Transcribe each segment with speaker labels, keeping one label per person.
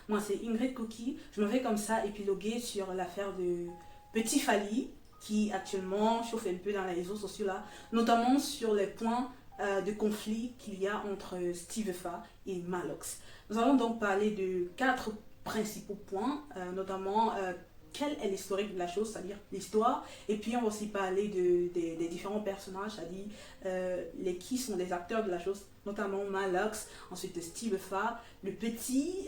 Speaker 1: Moi, c'est Ingrid Cookie. Je me vais comme ça épiloguer sur l'affaire de Petit Fally, qui actuellement chauffe un peu dans les réseaux sociaux là, notamment sur les points de conflit qu'il y a entre Stevefa et Malox. Nous allons donc parler de 4 principaux points, notamment quelle est l'historique de la chose, c'est-à-dire l'histoire, et puis on va aussi parler des différents personnages, c'est-à-dire qui sont les acteurs de la chose, notamment Malox, ensuite Stevefa, le petit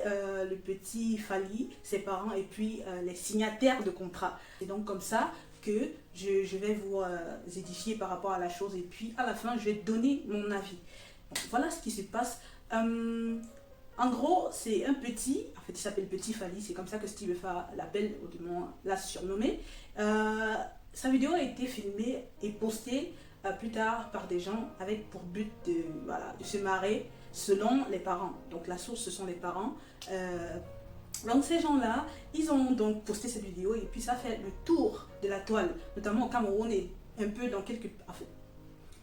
Speaker 1: Fally, ses parents, et puis les signataires de contrat. C'est donc comme ça que je vais vous édifier par rapport à la chose, et puis à la fin je vais donner mon avis. Donc, voilà ce qui se passe. En gros, c'est un petit, en fait il s'appelle Petit Fally, c'est comme ça que Stevefa l'appelle, ou du moins l'a surnommé. Sa vidéo a été filmée et postée plus tard par des gens avec pour but de se marrer selon les parents. Donc la source, ce sont les parents. Donc ces gens-là, ils ont donc posté cette vidéo et puis ça fait le tour de la toile, notamment au Cameroun et un peu dans quelques... En fait,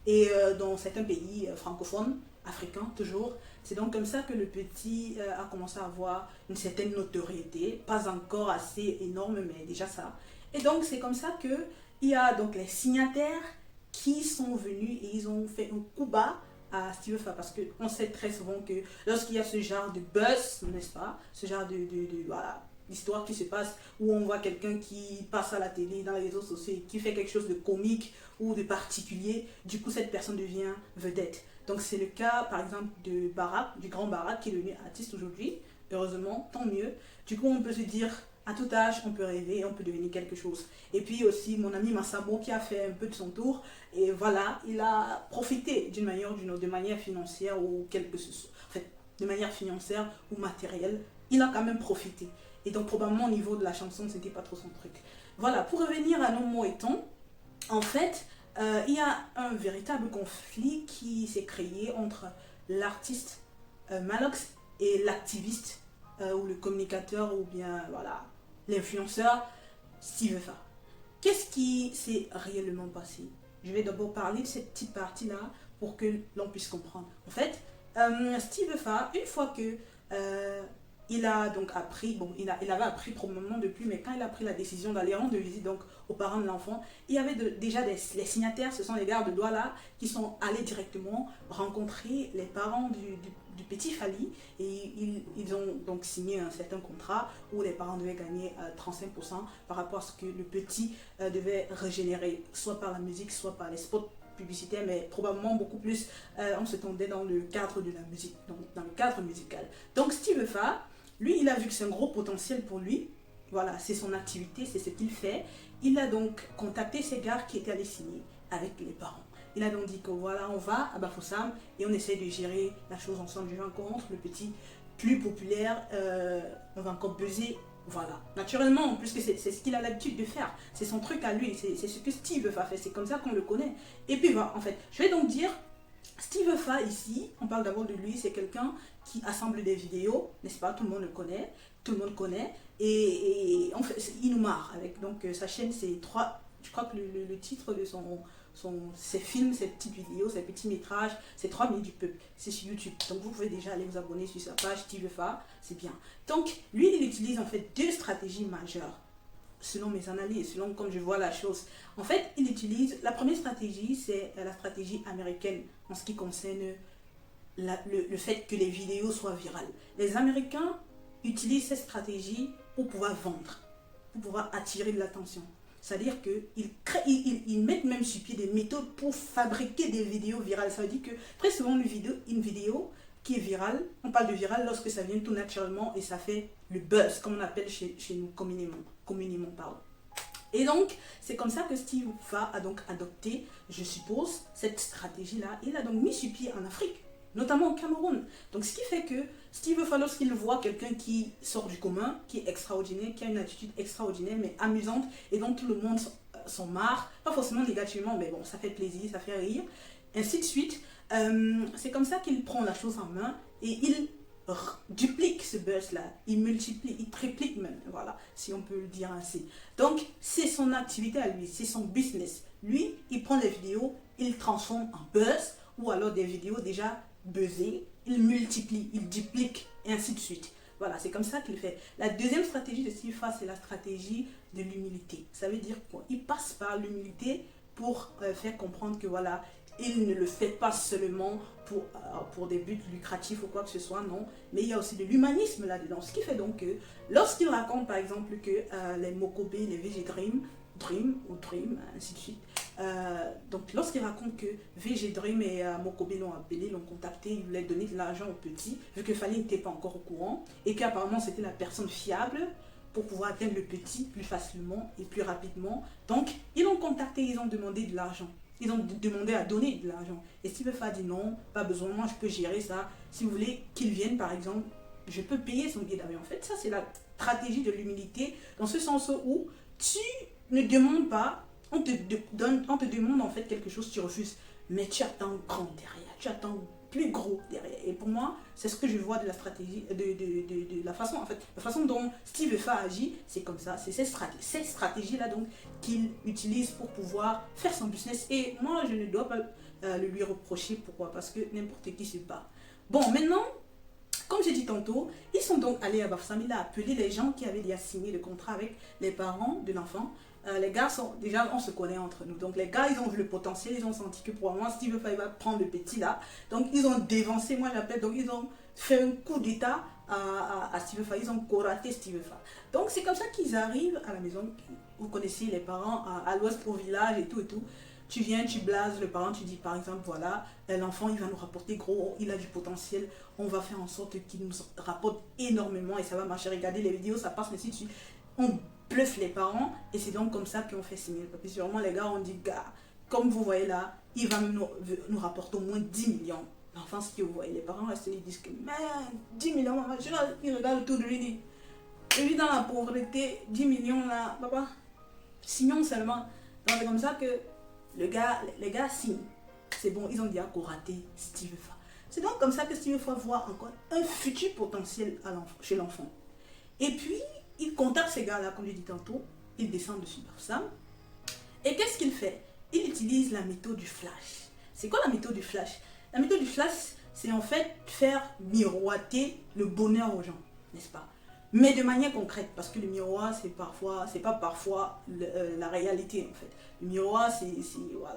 Speaker 1: et dans certains pays francophones, africains toujours. C'est donc comme ça que le petit a commencé à avoir une certaine notoriété, pas encore assez énorme, mais déjà ça. Et donc c'est comme ça que il y a donc les signataires qui sont venus et ils ont fait un coup bas à Stevefa, parce qu'on sait très souvent que lorsqu'il y a ce genre de buzz, n'est-ce pas, ce genre voilà, d'histoire qui se passe où on voit quelqu'un qui passe à la télé, dans les réseaux sociaux, et qui fait quelque chose de comique ou de particulier, du coup cette personne devient vedette. Donc c'est le cas par exemple de Barak, du grand Barak qui est devenu artiste aujourd'hui, heureusement, tant mieux. Du coup on peut se dire, à tout âge on peut rêver, on peut devenir quelque chose. Et puis aussi mon ami Massamo qui a fait un peu de son tour, et voilà, il a profité d'une manière ou d'une autre, de manière financière ou quelque chose, en fait, de manière financière ou matérielle, il a quand même profité. Et donc probablement au niveau de la chanson, c'était pas trop son truc. Voilà, pour revenir à nos mots et tons, en fait, il y a un véritable conflit qui s'est créé entre l'artiste Malox et l'activiste ou le communicateur ou bien voilà l'influenceur Stevefa. Qu'est-ce qui s'est réellement passé? Je vais d'abord parler de cette petite partie-là pour que l'on puisse comprendre. En fait, Stevefa, une fois que il a donc appris, bon, il avait appris probablement depuis, mais quand il a pris la décision d'aller rendre visite donc aux parents de l'enfant, il y avait déjà les signataires, ce sont les gardes de doigts là, qui sont allés directement rencontrer les parents du petit Fally, et ils ont donc signé un certain contrat où les parents devaient gagner 35% par rapport à ce que le petit devait régénérer, soit par la musique, soit par les spots publicitaire, mais probablement beaucoup plus on se tendait dans le cadre de la musique, donc dans le cadre musical. Donc Stevefa, lui, il a vu que c'est un gros potentiel pour lui, voilà, c'est son activité, c'est ce qu'il fait. Il a donc contacté ces gars qui étaient allés signer avec les parents. Il a donc dit que voilà, on va à Bafoussam et on essaie de gérer la chose ensemble. Je rencontre le petit plus populaire, on va encore buzzer. Voilà, naturellement, puisque c'est ce qu'il a l'habitude de faire, c'est son truc à lui, c'est ce que Stevefa fait, c'est comme ça qu'on le connaît. Et puis voilà, en fait, je vais donc dire, Stevefa ici, on parle d'abord de lui, c'est quelqu'un qui assemble des vidéos, n'est-ce pas, tout le monde le connaît, tout le monde connaît, et en fait, il nous marre avec, donc sa chaîne c'est 3, je crois que le titre de ses films, ses petites vidéos, ses petits métrages, c'est 3 minutes du peuple, c'est sur YouTube. Donc vous pouvez déjà aller vous abonner sur sa page Stevefa, c'est bien. Donc lui, il utilise en fait 2 stratégies majeures, selon mes analyses, selon comme je vois la chose. En fait, il utilise, la première stratégie, c'est la stratégie américaine en ce qui concerne le fait que les vidéos soient virales. Les Américains utilisent cette stratégie pour pouvoir vendre, pour pouvoir attirer de l'attention. C'est-à-dire qu'ils mettent même sur pied des méthodes pour fabriquer des vidéos virales. Ça veut dire que très souvent, une vidéo qui est virale, on parle de viral lorsque ça vient tout naturellement et ça fait le buzz, comme on appelle chez nous communément pardon. Et donc, c'est comme ça que Stevefa a donc adopté, je suppose, cette stratégie-là. Il a donc mis sur pied en Afrique, notamment au Cameroun. Donc, ce qui fait que Stevefa, lorsqu'il voit quelqu'un qui sort du commun, qui est extraordinaire, qui a une attitude extraordinaire, mais amusante, et dont tout le monde s'en marre, pas forcément négativement, mais bon, ça fait plaisir, ça fait rire, ainsi de suite. C'est comme ça qu'il prend la chose en main et il duplique ce buzz-là, il multiplie, il triplique même, voilà, si on peut le dire ainsi. Donc, c'est son activité à lui, c'est son business. Lui, il prend les vidéos, il transforme en buzz, ou alors des vidéos déjà buzzées, il multiplie, il duplique, et ainsi de suite. Voilà, c'est comme ça qu'il fait. La deuxième stratégie de Steve Fa, c'est la stratégie de l'humilité. Ça veut dire quoi? Il passe par l'humilité pour faire comprendre que voilà, il ne le fait pas seulement pour des buts lucratifs ou quoi que ce soit, non. Mais il y a aussi de l'humanisme là-dedans. Ce qui fait donc que lorsqu'il raconte par exemple que les Mokobe, les VG Dream, ainsi de suite. Donc lorsqu'il raconte que VG Dream et Mokobe l'ont appelé, l'ont contacté, il voulait donner de l'argent au petit, vu que Fally n'était pas encore au courant, et qu'apparemment c'était la personne fiable pour pouvoir atteindre le petit plus facilement et plus rapidement. Donc ils l'ont contacté, ils ont demandé de l'argent. Ils ont demandé à donner de l'argent. Et Steve Fa dit non, pas besoin, moi je peux gérer ça. Si vous voulez qu'il vienne par exemple, je peux payer son billet d'avion. En fait, ça c'est la stratégie de l'humilité, dans ce sens où tu ne demandes pas, on te demande en fait quelque chose, tu refuses, mais tu attends grand derrière, tu attends plus gros derrière. Et pour moi, c'est ce que je vois de la stratégie, de la façon, en fait, la façon dont Steve Fa agit, c'est comme ça, c'est ces stratégies-là donc qu'il utilise pour pouvoir faire son business. Et moi, je ne dois pas le lui reprocher. Pourquoi? Parce que n'importe qui se bat. Bon, maintenant, comme j'ai dit tantôt, ils sont donc allés à Bafoussam, il a appelé les gens qui avaient déjà signé le contrat avec les parents de l'enfant. Les gars sont, déjà on se connaît entre nous, donc les gars ils ont vu le potentiel, ils ont senti que pour moi Steve Fa va prendre le petit là, donc ils ont dévancé, moi j'appelle, donc ils ont fait un coup d'état à Steve Fa, ils ont coraté Steve Fa. Donc c'est comme ça qu'ils arrivent à la maison, vous connaissez les parents à l'ouest au village et tout. Tu viens, tu blases le parent, tu dis par exemple, voilà, l'enfant il va nous rapporter gros, il a du potentiel, on va faire en sorte qu'il nous rapporte énormément et ça va marcher. Regardez les vidéos, ça passe ainsi de suite. On bluffe les parents et c'est donc comme ça qu'on fait signer le papier. Sûrement les gars ont dit, gars, comme vous voyez là, il va nous rapporter au moins 10 millions. L'enfant, ce que vous voyez, les parents restent, ils disent que, mais 10 millions, maman, ils regardent autour de lui, ils disent, je vis dans la pauvreté, 10 millions là, papa, signons seulement. Donc c'est comme ça que les gars signent. C'est bon, ils ont déjà raté Steve Fa. C'est donc comme ça que Steve Fa voit encore un futur potentiel chez l'enfant. Et puis, il contacte ces gars-là, comme je dis tantôt, il descend dessus Bafoussam. Et qu'est-ce qu'il fait? Il utilise la méthode du flash. C'est quoi la méthode du flash? La méthode du flash, c'est en fait faire miroiter le bonheur aux gens, n'est-ce pas? Mais de manière concrète, parce que le miroir, c'est pas parfois la réalité en fait. Le miroir,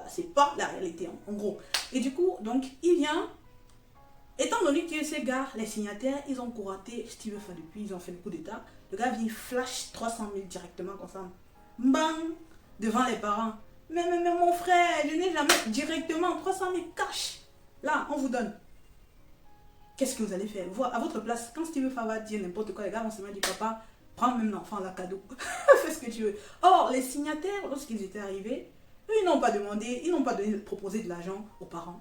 Speaker 1: c'est pas la réalité en gros. Et du coup, donc, il vient, étant donné que ces gars, les signataires, ils ont couraté Steve Fa depuis, ils ont fait le coup d'état. Le gars vient flash 300 000 directement comme ça. Bang! Devant les parents. Mais mon frère, je n'ai jamais directement 300 000 cash. Là, on vous donne. Qu'est-ce que vous allez faire? Vous, à votre place, quand Steve Fa va dire n'importe quoi, les gars vont se mettre du papa, prends même l'enfant la cadeau. Fais ce que tu veux. Or, les signataires, lorsqu'ils étaient arrivés, eux, ils n'ont pas demandé, ils n'ont pas proposé de l'argent aux parents.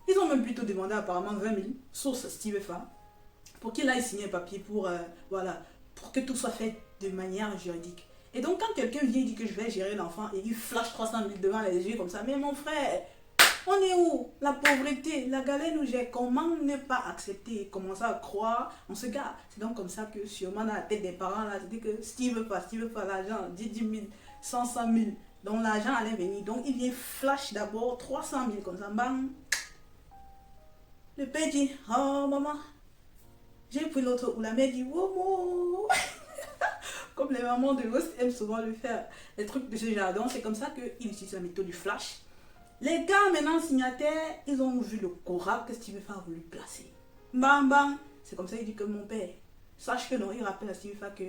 Speaker 1: Ils ont même plutôt demandé apparemment 20 000, source Steve Fa, pour qu'il aille signer un papier pour, pour que tout soit fait de manière juridique. Et donc, quand quelqu'un vient et dit que je vais gérer l'enfant et il flash 300 000 devant les yeux comme ça, mais mon frère, on est où? La pauvreté, la galère nous gère. Comment ne pas accepter et commencer à croire en ce gars? C'est donc comme ça que sûrement dans la tête des parents, là, c'est que Steve Fa, l'argent, 10 000, 100 000. Donc l'argent allait venir. Donc il vient flash d'abord 300 000 comme ça. Bang. Le père dit, oh maman, j'ai pris l'autre. Ou la mère dit, wow. Comme les mamans de l'Ouest aiment souvent le faire. Les trucs de ce genre. Donc c'est comme ça qu'ils utilisent la méthode du flash. Les gars maintenant signataires, ils ont vu le corail que Steve Fa a voulu placer. Bam bam. C'est comme ça qu'il dit que mon père, sache que non, il rappelle à Steve Fa que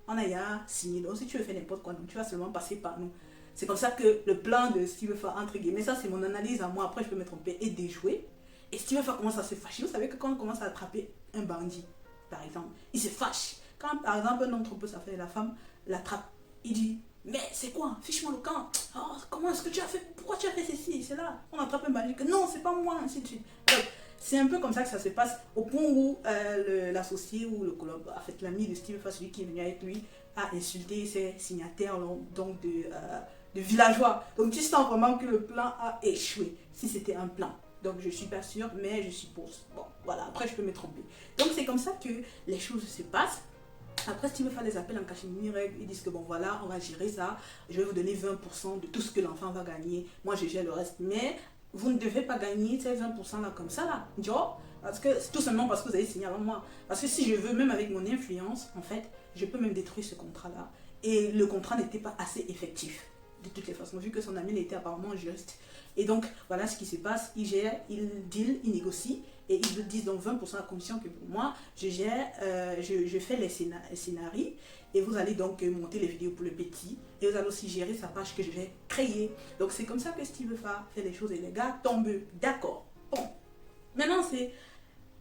Speaker 1: on a déjà signé. Donc si tu veux faire n'importe quoi, donc tu vas seulement passer par nous. C'est comme ça que le plan de Steve Fa entre guillemets, ça c'est mon analyse à moi, après je peux me tromper et déjouer. Et Steve Fa commence à se fâcher. Vous savez que quand on commence à attraper un bandit, par exemple, il se fâche. Quand par exemple un autre peut s'affaire, la femme l'attrape, il dit, mais c'est quoi? Fiche-moi le camp. Oh, comment est-ce que tu as fait? Pourquoi tu as fait ceci? C'est là. On attrape un bandit. Que non, c'est pas moi. Ainsi de suite. C'est un peu comme ça que ça se passe. Au point où l'associé ou le collab, en fait, l'ami de Steve Fa, celui qui est venu avec lui, a insulté ses signataires donc de villageois. Donc tu sens vraiment que le plan a échoué. Si c'était un plan. Donc je suis pas sûre, mais je suppose. Bon, voilà. Après, je peux me tromper. Donc c'est comme ça que les choses se passent. Après, Steve Fa les appels en cachemire, ils disent que bon voilà, on va gérer ça, je vais vous donner 20% de tout ce que l'enfant va gagner, moi je gère le reste. Mais vous ne devez pas gagner ces 20% là comme ça là. Genre, parce que, tout simplement parce que vous avez signé avant moi. Parce que si je veux, même avec mon influence, en fait, je peux même détruire ce contrat-là. Et le contrat n'était pas assez effectif, de toutes les façons, vu que son ami était apparemment juste. Et donc, voilà ce qui se passe. Il gère, il deal, il négocie. Et ils disent donc 20% de la commission que pour moi, je gère, je fais les scénarios. Et vous allez donc monter les vidéos pour le petit. Et vous allez aussi gérer sa page que je vais créer. Donc, c'est comme ça que Steve fait les choses. Et les gars tombent d'accord. Bon. Maintenant, c'est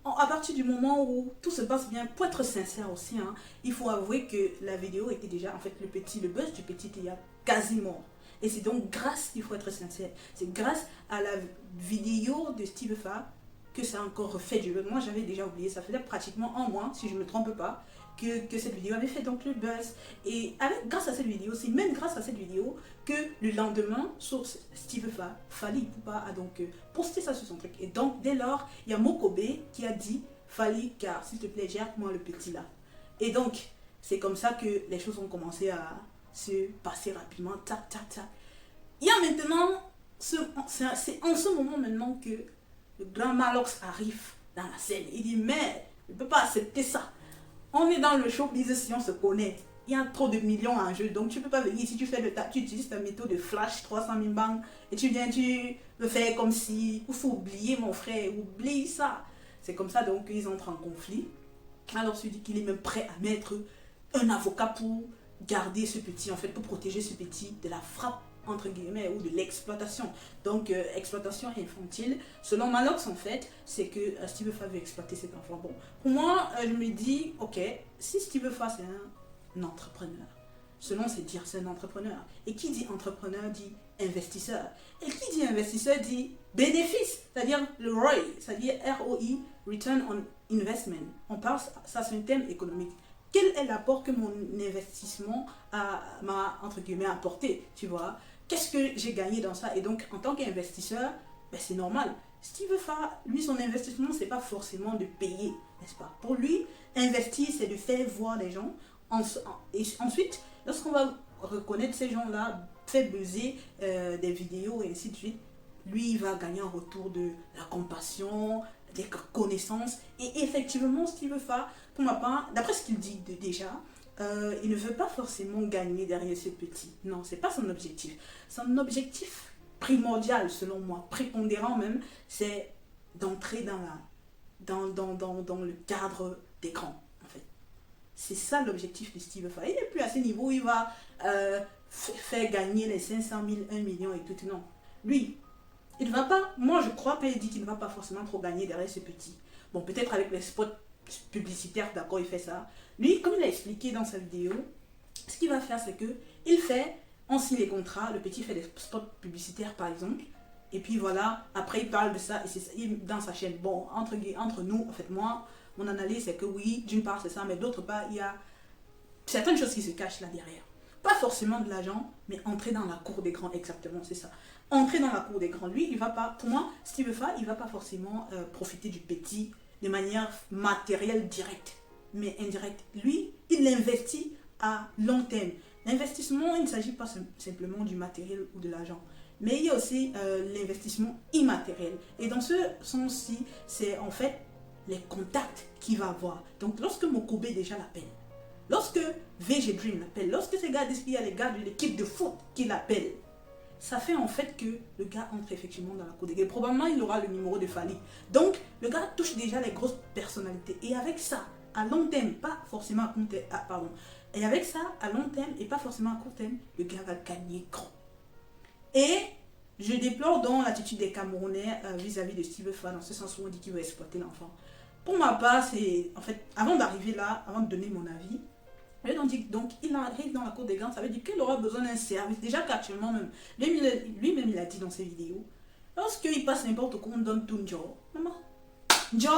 Speaker 1: à partir du moment où tout se passe bien, pour être sincère aussi, hein, il faut avouer que la vidéo était déjà, en fait, le buzz du petit était quasi mort. Et c'est donc grâce, il faut être sincère, c'est grâce à la vidéo de Steve que ça a encore refait du buzz. Moi, j'avais déjà oublié, ça faisait pratiquement un mois, si je ne me trompe pas, que cette vidéo avait fait donc le buzz. Et grâce à cette vidéo, c'est même grâce à cette vidéo que le lendemain, sur Steve Fally Ipupa a donc posté ça sur son truc. Et donc, dès lors, il y a Mokobe qui a dit Fally, car s'il te plaît, gère-moi le petit là. Et donc, c'est comme ça que les choses ont commencé à se passer rapidement. Tac, tac, tac. Il y a maintenant, c'est en ce moment maintenant que le grand Malox arrive dans la scène. Il dit, mais je ne peux pas accepter ça. On est dans le showbiz si on se connaît. Il y a trop de millions en jeu. Donc tu ne peux pas venir. Si tu fais tu utilises ta méthode de flash 300 000 banques et tu viens, tu me fais comme si. Il faut oublier mon frère. Oublie ça. C'est comme ça donc qu'ils entrent en conflit. Alors celui dit qu'il est même prêt à mettre un avocat pour garder ce petit, en fait, pour protéger ce petit de la frappe entre guillemets, ou de l'exploitation. Donc, exploitation infantile. Selon Malox, en fait, c'est que Steve Fa veut exploiter cet enfant. Bon, pour moi, je me dis, ok, si Steve Fa, c'est un entrepreneur, selon ses dires, c'est un entrepreneur. Et qui dit entrepreneur dit investisseur. Et qui dit investisseur dit bénéfice, c'est-à-dire le ROI, c'est-à-dire ROI, Return on Investment. On parle, ça c'est un thème économique. Quel est l'apport que mon investissement m'a, entre guillemets, apporté, tu vois? Qu'est-ce que j'ai gagné dans ça? Et donc, en tant qu'investisseur, ben, c'est normal. Steve Fa, lui, son investissement, c'est pas forcément de payer, n'est-ce pas? Pour lui, investir, c'est de faire voir les gens. Et ensuite, lorsqu'on va reconnaître ces gens-là, faire buzzer des vidéos et ainsi de suite, lui, il va gagner en retour de la compassion, des connaissances. Et effectivement, Steve Fa, pour ma part, d'après ce qu'il dit déjà, il ne veut pas forcément gagner derrière ce petit. Non, c'est pas son objectif. Son objectif primordial, selon moi, prépondérant même, c'est d'entrer dans le cadre d'écran, en fait. C'est ça l'objectif de Steve Fa. Il n'est plus à ce niveau où il va faire gagner les 500 000, 1 million et tout. Non. Lui, il ne va pas, moi je crois qu'il dit qu'il ne va pas forcément trop gagner derrière ce petit. Bon, peut-être avec les spots publicitaires, d'accord, il fait ça. Lui, comme il a expliqué dans sa vidéo, ce qu'il va faire, c'est que on signe les contrats, le petit fait des spots publicitaires par exemple, et puis voilà, après il parle de ça, et c'est ça, dans sa chaîne. Bon, entre nous, en fait, moi, mon analyse, c'est que oui, d'une part c'est ça, mais d'autre part, il y a certaines choses qui se cachent là derrière. Pas forcément de l'argent, mais entrer dans la cour des grands, exactement, c'est ça. Entrer dans la cour des grands, lui, il va pas, pour moi, Steve Fa, il va pas forcément profiter du petit de manière matérielle directe, mais indirecte. Lui, il investit à long terme. L'investissement, il ne s'agit pas simplement du matériel ou de l'argent, mais il y a aussi l'investissement immatériel. Et dans ce sens-ci, c'est en fait les contacts qu'il va avoir. Donc, lorsque Mokobe déjà l'appelle, lorsque VG Dream l'appelle, lorsque ces gars disent qu'il y a les gars de l'équipe de foot qui l'appellent, ça fait en fait que le gars entre effectivement dans la cour des grands. Probablement, il aura le numéro de Fally. Donc, le gars touche déjà les grosses personnalités. Et avec ça, à long terme, pas forcément à court terme, et avec ça, à long terme et pas forcément à court terme, le gars va gagner grand. Et je déplore donc l'attitude des Camerounais vis-à-vis de Steve Fa, dans ce sens où on dit qu'il veut exploiter l'enfant. Pour ma part, c'est, en fait, avant d'arriver là, avant de donner mon avis, donc il arrive dans la cour des grands, ça veut dire qu'il aura besoin d'un service. Déjà qu'actuellement même, lui-même il a dit dans ses vidéos, lorsqu'il passe n'importe quoi, on donne tout Joe. Maman, Joe.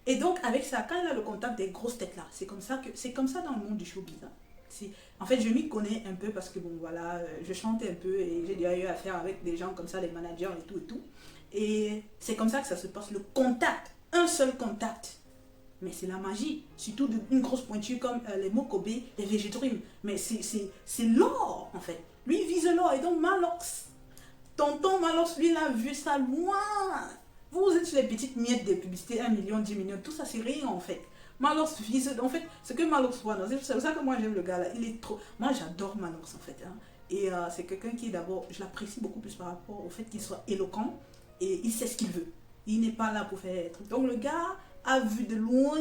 Speaker 1: Et donc avec ça, quand il a le contact des grosses têtes là, c'est comme ça dans le monde du showbiz. Hein. En fait, je m'y connais un peu parce que bon voilà, je chante un peu et j'ai déjà eu affaire avec des gens comme ça, des managers et tout et tout. Et c'est comme ça que ça se passe, le contact, un seul contact. Mais c'est la magie, surtout d'une grosse pointure comme les Mokobe, les VG Dream. Mais c'est l'or en fait. Lui il vise l'or et donc Malox Tonton Malox, lui, il a vu ça loin. Vous êtes sur les petites miettes des publicités, 1 million, 10 millions, tout ça, c'est rien en fait. Malox vise, en fait, ce que Malox voit, c'est pour ça que moi j'aime le gars là, il est trop. Moi j'adore Malox en fait. Hein. Et c'est quelqu'un qui d'abord, je l'apprécie beaucoup plus par rapport au fait qu'il soit éloquent et il sait ce qu'il veut. Il n'est pas là pour faire des trucs. Donc le gars a vu de loin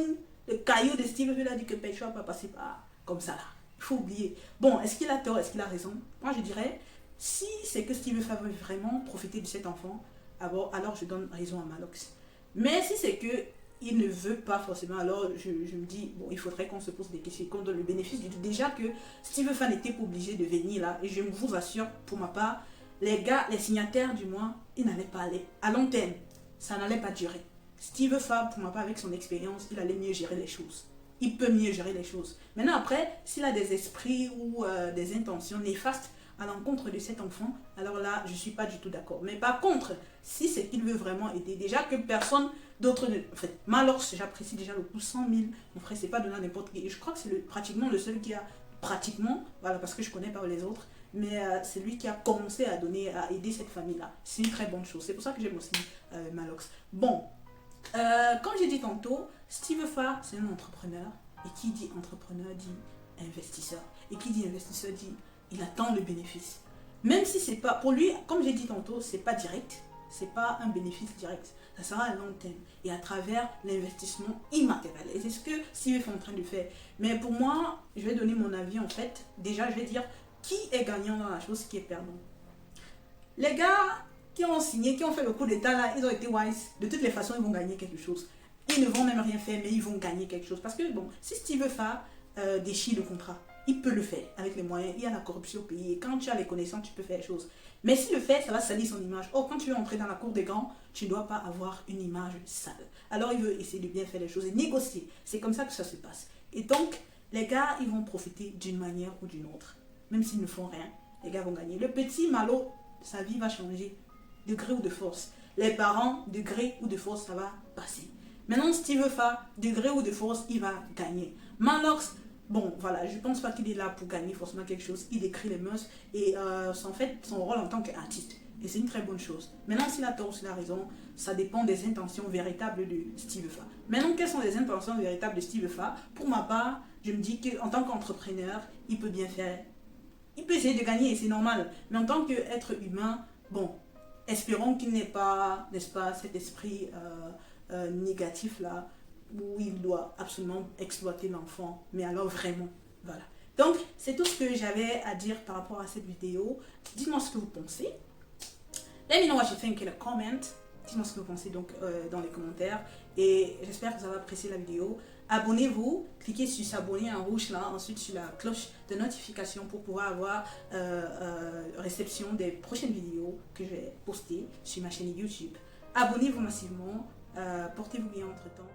Speaker 1: le caillou de Steve, il a dit que Pecho va pas passer par comme ça là. Il faut oublier. Bon, est-ce qu'il a tort, est-ce qu'il a raison? Moi je dirais, si c'est que Steve veut vraiment profiter de cet enfant, alors je donne raison à Malox. Mais si c'est que il ne veut pas forcément, alors je me dis, bon, il faudrait qu'on se pose des questions, qu'on donne le bénéfice du tout. Déjà que Steve Fan n'était pas obligé de venir là, et je vous assure, pour ma part, les gars, les signataires du mois, ils n'allaient pas aller. À long terme, ça n'allait pas durer. Steve Fan, pour ma part, avec son expérience, il allait mieux gérer les choses. Il peut mieux gérer les choses. Maintenant, après, s'il a des esprits ou des intentions néfastes à l'encontre de cet enfant, alors là, je ne suis pas du tout d'accord. Mais par contre, si c'est qu'il veut vraiment aider, déjà que personne d'autre, en fait, Malox, j'apprécie déjà le coup 100 000, mon frère, c'est pas de là n'importe qui. Et je crois que c'est pratiquement le seul qui a, pratiquement, voilà, parce que je connais pas les autres, mais c'est lui qui a commencé à donner, à aider cette famille-là. C'est une très bonne chose. C'est pour ça que j'aime aussi Malox. Bon, comme j'ai dit tantôt, Steve Fa, c'est un entrepreneur. Et qui dit entrepreneur dit investisseur. Et qui dit investisseur dit il attend le bénéfice. Même si c'est pas, pour lui, comme j'ai dit tantôt, c'est pas direct, c'est pas un bénéfice direct. Ça sera à long terme et à travers l'investissement immatériel. Et c'est ce que Steve est en train de faire. Mais pour moi, je vais donner mon avis en fait. Déjà, je vais dire qui est gagnant dans la chose, qui est perdant. Les gars qui ont signé, qui ont fait le coup d'état là, ils ont été wise. De toutes les façons, ils vont gagner quelque chose. Ils ne vont même rien faire, mais ils vont gagner quelque chose. Parce que bon, si Steve Fa déchire le contrat, il peut le faire avec les moyens. Il y a la corruption au pays. Et quand tu as les connaissances, tu peux faire les choses. Mais s'il le fait, ça va salir son image. Oh, quand tu veux entrer dans la cour des grands, tu ne dois pas avoir une image sale. Alors il veut essayer de bien faire les choses et négocier. C'est comme ça que ça se passe. Et donc, les gars, ils vont profiter d'une manière ou d'une autre. Même s'ils ne font rien, les gars vont gagner. Le petit Malo, sa vie va changer. De gré ou de force. Les parents, de gré ou de force, ça va passer. Maintenant, Steve Fa, de gré ou de force, il va gagner. Malox, bon, voilà, je pense pas qu'il est là pour gagner forcément quelque chose. Il écrit les mœurs et en fait, son rôle en tant qu'artiste. Et c'est une très bonne chose. Maintenant, s'il a tort ou s'il a raison, ça dépend des intentions véritables de Steve Fa. Maintenant, quelles sont les intentions véritables de Steve Fa? Pour ma part, je me dis qu'en tant qu'entrepreneur, il peut bien faire. Il peut essayer de gagner et c'est normal. Mais en tant qu'être humain, bon, espérons qu'il n'ait pas, n'est-ce pas, cet esprit négatif là, où il doit absolument exploiter l'enfant, mais alors vraiment, voilà. Donc, c'est tout ce que j'avais à dire par rapport à cette vidéo. Dites-moi ce que vous pensez. Let me know what you think in the comment. Dites-moi ce que vous pensez donc dans les commentaires. Et j'espère que vous avez apprécié la vidéo. Abonnez-vous, cliquez sur s'abonner en rouge là, ensuite sur la cloche de notification pour pouvoir avoir réception des prochaines vidéos que je vais poster sur ma chaîne YouTube. Abonnez-vous massivement, portez-vous bien entre temps.